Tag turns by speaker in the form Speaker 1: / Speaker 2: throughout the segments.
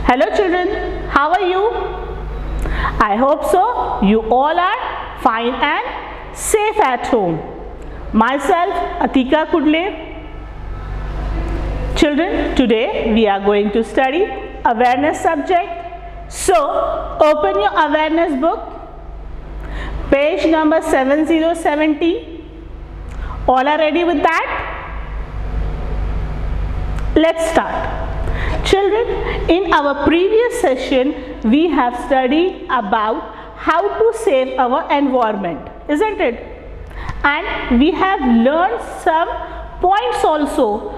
Speaker 1: Hello children, how are you? I hope so. You all are fine and safe at home. Myself, Atika Kudle. Children, today we are going to study awareness subject. So, open your awareness book, page number 7070. All are ready with that? Let's start. Children, in our previous session, we have studied about how to save our environment, isn't it? And we have learned some points also,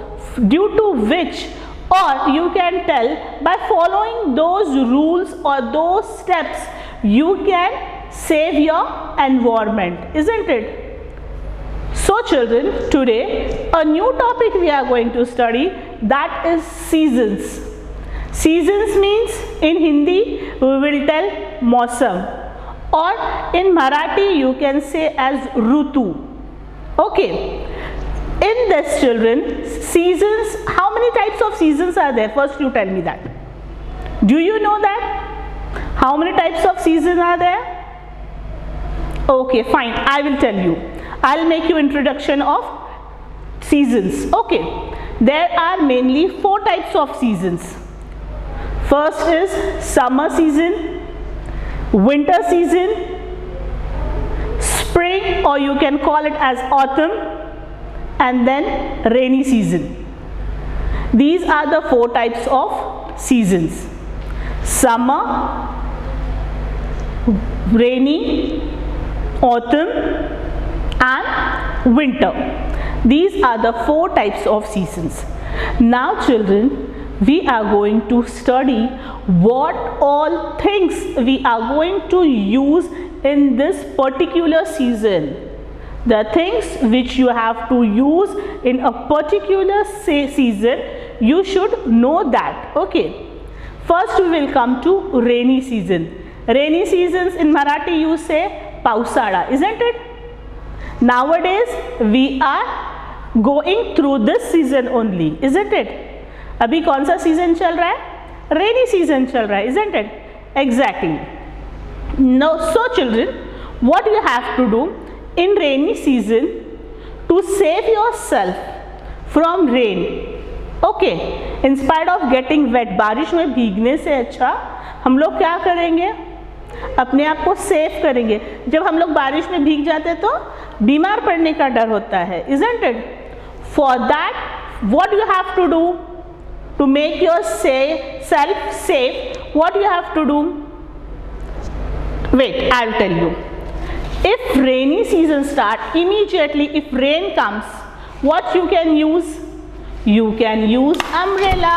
Speaker 1: due to which, or you can tell by following those rules or those steps, you can save your environment, isn't it? So children, today a new topic we are going to study, that is seasons. Seasons means in Hindi we will tell Mausam, or in Marathi you can say as Rutu. Okay. In this children, seasons, how many types of seasons are there? First you tell me that. Do you know that? How many types of seasons are there? Okay, fine, I will tell you. I'll make you introduction of seasons. Okay, there are mainly 4 types of seasons. First is summer season, winter season, spring, or you can call it as autumn, and then rainy season. These are the 4 types of seasons: summer, rainy, autumn, and winter. These are the 4 types of seasons. Now children, we are going to study what all things we are going to use in this particular season. The things which you have to use in a particular season, you should know that. Okay. First we will come to rainy season. Rainy seasons in Marathi you say Pausada, isn't it? Nowadays we are going through this season only, isn't it? अभी कौन सा season चल रहा है? Rainy season चल रहा है, isn't it? Exactly. Now, so children, what you have to do in rainy season to save yourself from rain? Okay. In spite of getting wet, बारिश में भीगने से अच्छा हम लोग क्या करेंगे? अपने आप को सेव करेंगे. जब हम लोग बारिश में भीग जाते तो बीमार पड़ने का डर होता है, isn't it? For that, what you have to do to make yourself safe? What you have to do? Wait, I'll tell you. If rainy season start, immediately if rain comes, what you can use? You can use umbrella,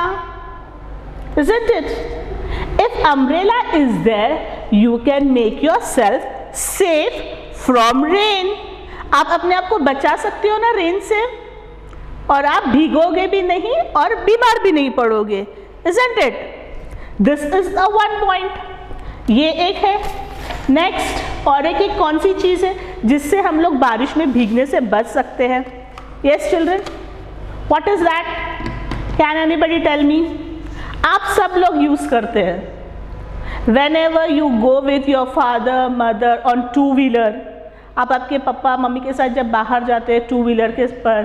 Speaker 1: isn't it? If umbrella is there, you can make yourself safe from rain. आप अपने आप को बचा सकते हो ना rain से, और आप भीगोगे भी नहीं और बीमार भी नहीं पड़ोगे, isn't it? This is the one point. ये एक है. नेक्स्ट, और एक कौन सी चीज़ है जिससे हम लोग बारिश में भीगने से बच सकते हैं? Yes children, what is that? Can anybody tell me? आप सब लोग यूज़ करते हैं. Whenever you go with your father, mother on 2-wheeler, आप आपके पापा मम्मी के साथ जब बाहर जाते हैं 2-wheeler के पर,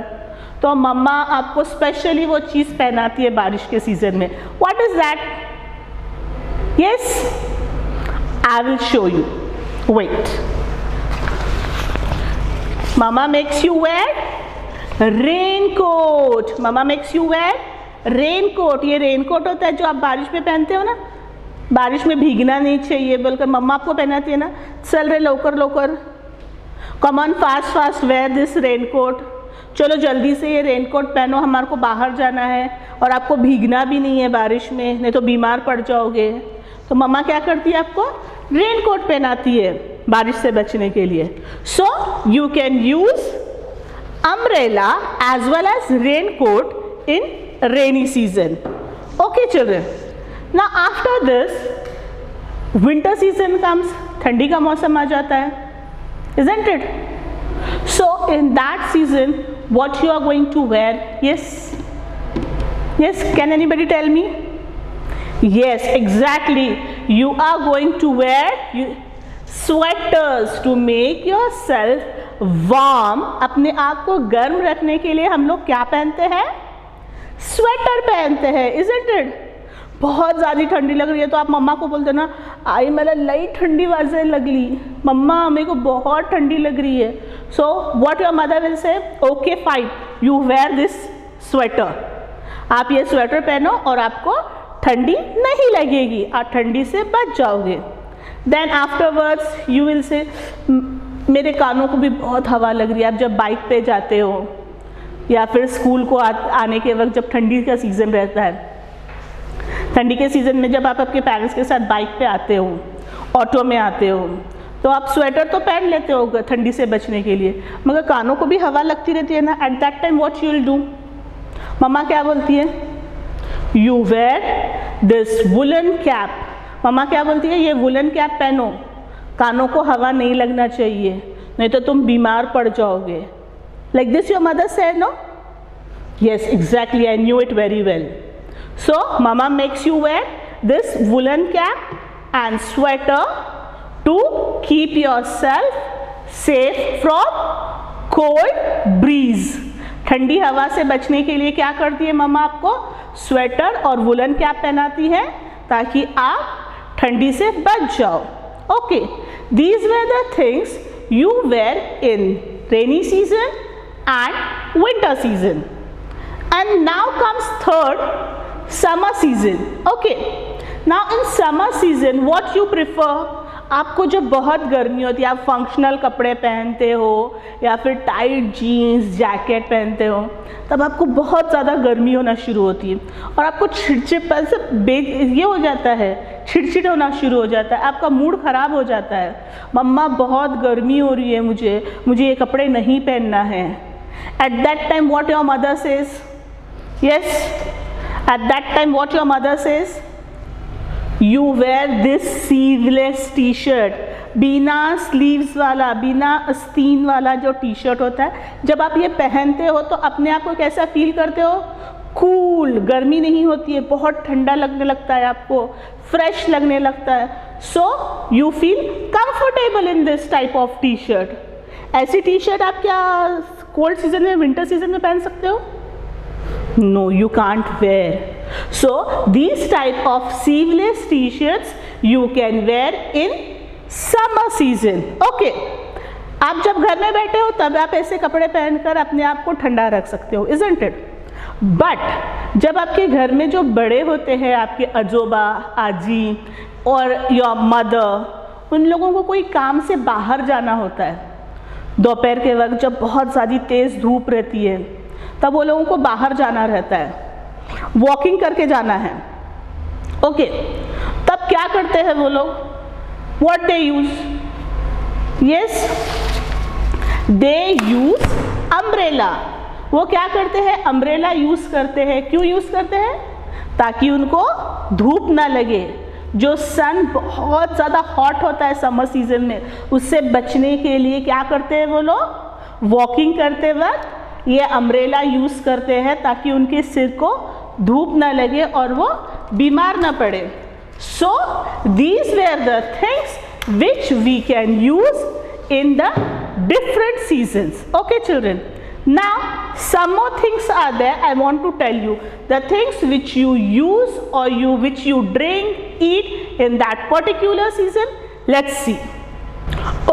Speaker 1: तो मम्मा आपको स्पेशली वो चीज़ पहनाती है बारिश के सीजन में. What is that? Yes, I will show you. Wait. Mama makes you wear raincoat. Mama makes you wear raincoat. ये रेनकोट होता है जो आप बारिश में पहनते हो ना, बारिश में भीगना नहीं चाहिए बोलकर मम्मा आपको पहनाती है ना. चल रहे लवकर लवकर, come on fast fast wear this raincoat. चलो जल्दी से ये रेनकोट पहनो, हमारे को बाहर जाना है और आपको भीगना भी नहीं है बारिश में, नहीं तो बीमार पड़ जाओगे. तो मम्मा क्या करती है? आपको रेनकोट पहनाती है बारिश से बचने के लिए. So you can use umbrella as well as raincoat in rainy season. Okay children, now after this winter season comes. ठंडी का मौसम आ जाता है, isn't it? So in that season, what you are going to wear? Yes, can anybody tell me? Yes, exactly. You are going to wear sweaters to make yourself warm. अपने आप को गर्म रखने के लिए हम लोग क्या पहनते हैं? स्वेटर पहनते हैं, isn't it? बहुत ज़्यादा ठंडी लग रही है तो आप मम्मा को बोलते ना, आई मला लई ठंडी वाजे लगली, मम्मा मेरे को बहुत ठंडी लग रही है. So what your mother will say, okay fine, you wear this sweater. आप ये स्वेटर पहनो और आपको ठंडी नहीं लगेगी, आप ठंडी से बच जाओगे. Then afterwards you will say, मेरे कानों को भी बहुत हवा लग रही है. आप जब बाइक पे जाते हो या फिर स्कूल को आने के वक्त जब ठंडी का सीज़न रहता है, ठंडी के सीज़न में जब आप आपके पेरेंट्स के साथ बाइक पे आते हो, ऑटो में आते हो, तो आप स्वेटर तो पहन लेते हो ठंडी से बचने के लिए, मगर कानों को भी हवा लगती रहती है ना. At that time what you will do, मम्मा क्या बोलती है, you wear this woollen cap. मम्मा क्या बोलती है, ये वुलन कैप पहनो, कानों को हवा नहीं लगना चाहिए, नहीं तो तुम बीमार पड़ जाओगे. Like this your mother said, no? Yes, exactly, I knew it very well. So mama makes you wear this woolen cap and sweater to keep yourself safe from cold breeze. ठंडी हवा से बचने के लिए क्या करती है मम्मा, आपको स्वेटर और वुलन कैप पहनाती है ताकि आप ठंडी से बच जाओ. Okay, these were the things you wear in rainy season and winter season. And now comes third, summer season. Okay, now in summer season what you prefer, आपको जब बहुत गर्मी होती है, आप फंक्शनल कपड़े पहनते हो या फिर टाइट जीन्स जैकेट पहनते हो, तब आपको बहुत ज़्यादा गर्मी होना शुरू होती है और आपको ये हो जाता है, चिड़चिड़ होना शुरू हो जाता है, आपका मूड ख़राब हो जाता है. मम्मा बहुत गर्मी हो रही है, मुझे ये कपड़े नहीं पहनना है. Eight that time what your mother says, yes, at that time what your mother says, you wear this sleeveless t-shirt. बिना स्लीव्स वाला, बिना आस्तीन वाला जो टी शर्ट होता है, जब आप ये पहनते हो तो अपने आप को कैसा फील करते हो, कूल. गर्मी नहीं होती है, बहुत ठंडा लगने लगता है, आपको फ्रेश लगने लगता है. So you feel comfortable in this type of T shirt. ऐसी टी शर्ट आप क्या कोल्ड सीजन में, विंटर सीजन में पहन सकते हो? No, you can't wear. So these type of sleeveless t-shirts you can wear in summer season. Okay, आप जब घर में बैठे हो तब आप ऐसे कपड़े पहनकर अपने आप को ठंडा रख सकते हो, isn't it? But जब आपके घर में जो बड़े होते हैं, आपके अजोबा, आजी और your mother, उन लोगों को कोई काम से बाहर जाना होता है, दोपहर के वक्त जब बहुत ज़्यादा तेज़ धूप रहती है, तब वो लोगों को बाहर जाना रहता है, वॉकिंग करके जाना है. ओके, तब क्या करते हैं वो लोग, what they use, yes, they use umbrella. वो क्या करते हैं, अम्ब्रेला यूज करते हैं. क्यों यूज करते हैं, ताकि उनको धूप ना लगे. जो सन बहुत ज़्यादा हॉट होता है समर सीजन में, उससे बचने के लिए क्या करते हैं वो लोग, वॉकिंग करते वक्त ये अम्ब्रेला यूज़ करते हैं ताकि उनके सिर को धूप ना लगे और वो बीमार ना पड़े. So these were the things which we can use in the different seasons. Okay children, now some more things are there. I want to tell you the things which you use or which you drink, eat in that particular season. Let's see.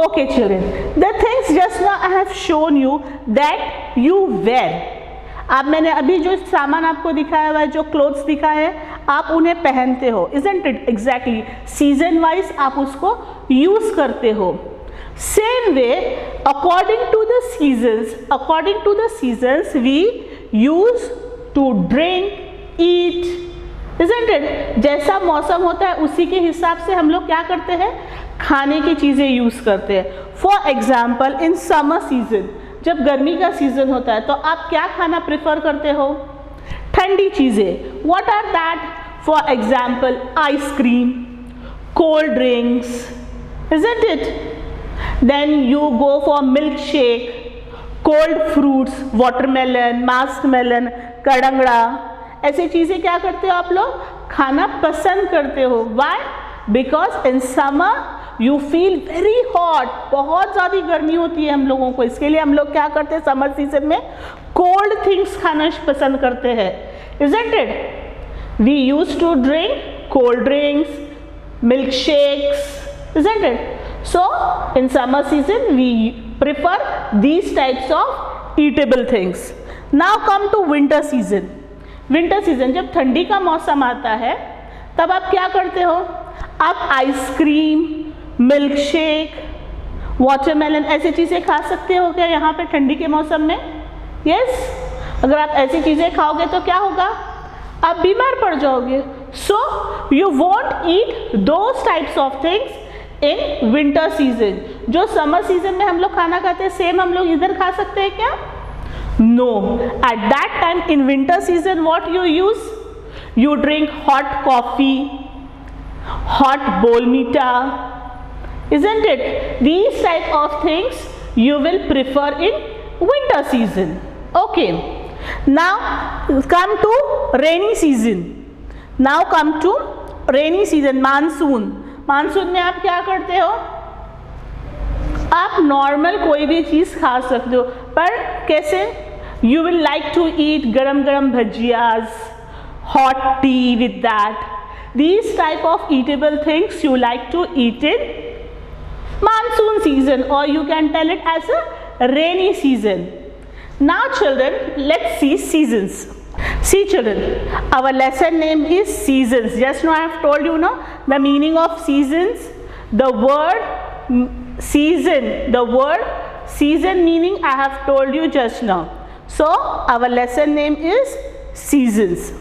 Speaker 1: Okay children, the things just now I have shown you that you wear. अब मैंने अभी जो सामान आपको दिखाया हुआ है, जो क्लोथ्स दिखाए हैं, आप उन्हें पहनते हो, isn't it? Exactly. Season wise आप उसको यूज करते हो. Same way, according to the seasons we use to drink, eat, isn't it? जैसा मौसम होता है उसी के हिसाब से हम लोग क्या करते हैं, खाने की चीज़ें यूज़ करते हैं. For example in summer season, जब गर्मी का सीजन होता है तो आप क्या खाना प्रेफर करते हो, ठंडी चीज़ें. What are that, for example ice cream, cold drinks, isn't it? Then you go for milkshake, cold fruits, watermelon, muskmelon, कड़ंगड़ा, ऐसी चीज़ें क्या करते हो आप लोग खाना पसंद करते हो. Why? Because in summer you feel very hot. बहुत ज़्यादा गर्मी होती है हम लोगों को, इसके लिए हम लोग क्या करते हैं समर सीजन में कोल्ड थिंग्स खाना पसंद करते हैं. Isn't it? We used to drink cold drinks, milkshakes, isn't it? So in summer season we prefer these types of eatable things. Now come to winter season. Winter season जब ठंडी का मौसम आता है तब आप क्या करते हो? आप आइसक्रीम, मिल्क शेक, वाटरमेलन ऐसी चीज़ें खा सकते हो क्या यहाँ पे ठंडी के मौसम में? यस. अगर आप ऐसी चीज़ें खाओगे तो क्या होगा? आप बीमार पड़ जाओगे. So you want eat those types of things in winter season. जो समर सीजन में हम लोग खाना खाते हैं सेम हम लोग इधर खा सकते हैं क्या? No. At that time in winter season what you use? You drink hot coffee, hot Bournvita, isn't it? These type of things you will prefer in winter season. Okay. Now come to rainy season. Now come to rainy season. Monsoon. Monsoon में आप क्या करते हो? आप normal कोई भी चीज़ खा सकते हो, पर कैसे? You will like to eat गरम गरम भजियाज, hot tea with that. These type of eatable things you like to eat in monsoon season, or you can tell it as a rainy season. Now children, let's see seasons. See children, our lesson name is seasons. Just now I have told you the meaning of seasons. The word season meaning I have told you just now. So our lesson name is seasons.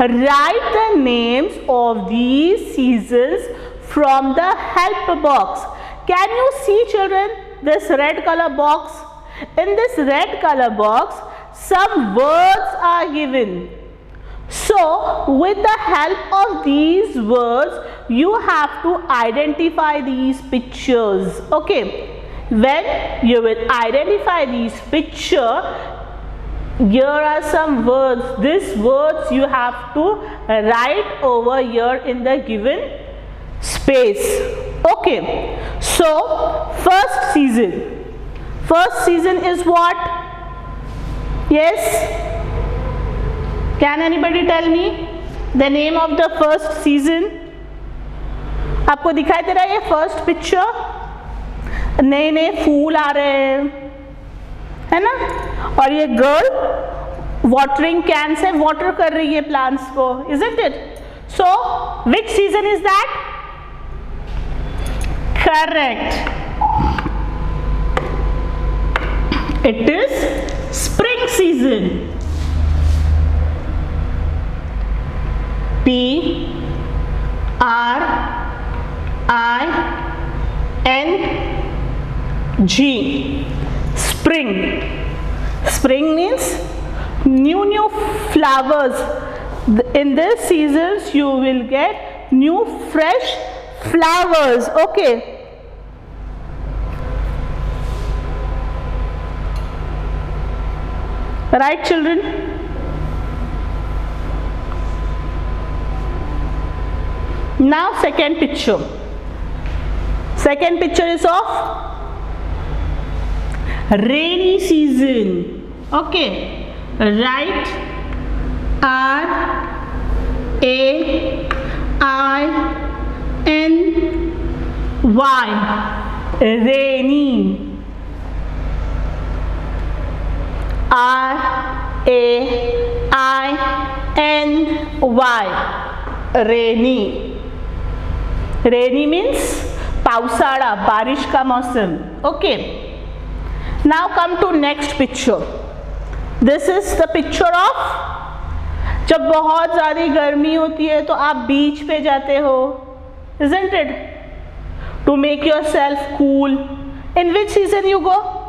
Speaker 1: Write the names of these seasons from the help box. Can you see children this red color box? In this red color box some words are given. So with the help of these words you have to identify these pictures. Okay, when you will identify these pictures, here are some words. These words you have to write over here in the given space. Okay, so first season. First season is what? Yes, can anybody tell me the name of the first season? आपको दिखाई दे रहा है ये first picture? नए नए फूल आ रहे हैं, है ना? और ये girl watering can say water कर रही है प्लांट्स को. Isn't it? So which season is that? Correct. It is spring season. P R I N G. Spring. Spring means new flowers. In this seasons you will get new fresh flowers. Okay. Right children? Now second picture. Second picture is of rainy season. Okay, write R A I N Y, rainy. R A I N Y, rainy. Rainy means पावसाळा, बारिश का मौसम. Okay. Now come to next picture. This is the picture of जब बहुत ज़्यादा गर्मी होती है तो आप बीच पे जाते हो, isn't it? To make yourself cool. In which season you go?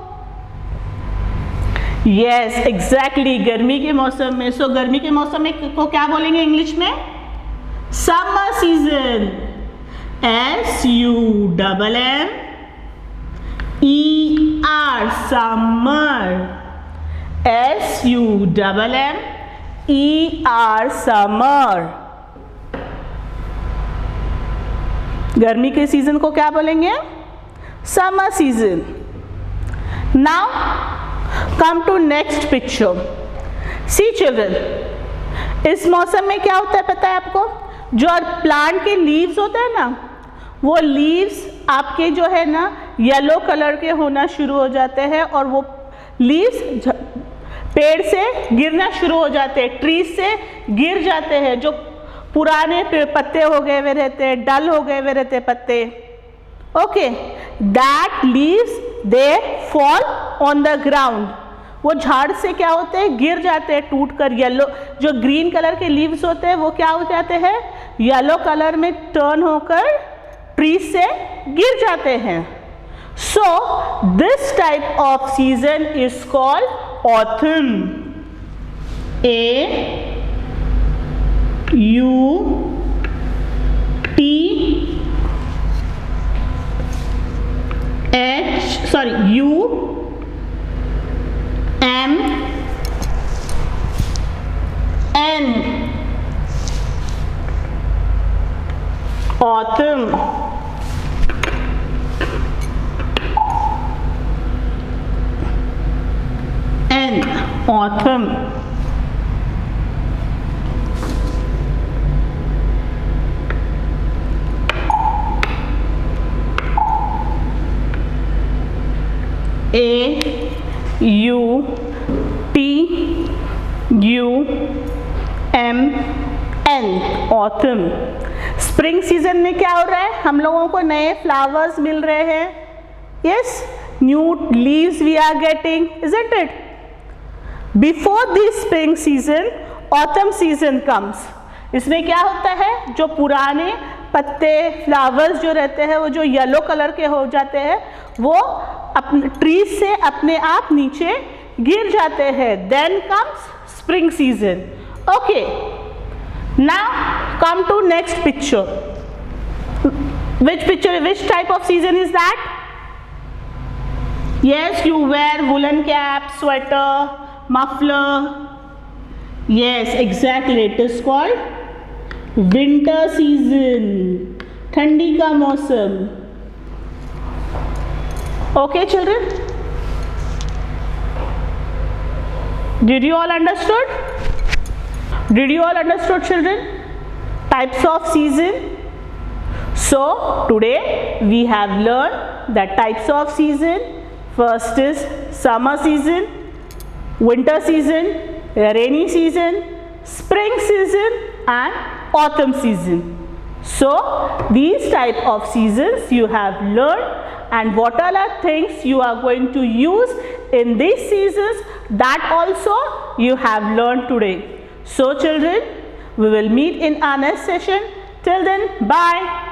Speaker 1: Yes, exactly. गर्मी के मौसम में. So गर्मी के मौसम में को क्या बोलेंगे इंग्लिश में? Summer season. SUMMER, summer. SUMMER, summer. गर्मी के सीजन को क्या बोलेंगे? Summer season. Now come to next picture. See children, इस मौसम में क्या होता है पता है आपको? जो प्लांट के लीव्स होते हैं ना, वो लीव्स आपके जो है ना येलो कलर के होना शुरू हो जाते हैं और वो लीव्स पेड़ से गिरना शुरू हो जाते हैं, ट्रीज से गिर जाते हैं। जो पुराने पत्ते हो गए हुए रहते हैं, डल हो गए हुए रहते हैं पत्ते, okay, that leaves they fall on the ground. वो झाड़ से क्या होते हैं? गिर जाते हैं टूट कर। येलो जो ग्रीन कलर के लीव्स होते हैं वो क्या हो जाते हैं? येलो कलर में टर्न होकर ट्रीज से गिर जाते हैं। So this type off season is called autumn. Autumn. Autumn. AUTUMN autumn. Spring season में क्या हो रहा है? हम लोगों को नए फ्लावर्स मिल रहे हैं। Yes, new leaves we are getting, isn't it? Before this spring season autumn season comes. इसमें क्या होता है? जो पुराने पत्ते फ्लावर्स जो रहते हैं वो जो येलो कलर के हो जाते हैं, वो अपने ट्रीज से अपने आप नीचे गिर जाते हैं। Then comes spring season. Okay, now come to next picture. Which type of season is that? Yes, you wear woolen cap, sweater, muffler. Yes, exactly. It is called winter season. ठंडी का मौसम। Okay, children? Did you all understood? Did you all understood, children? Types of season. So today we have learned the types of season. First is summer season, winter season, rainy season, spring season and autumn season. So these type of seasons you have learned, and what all are things you are going to use in these seasons, that also you have learned today. So children, we will meet in our next session. Till then, bye.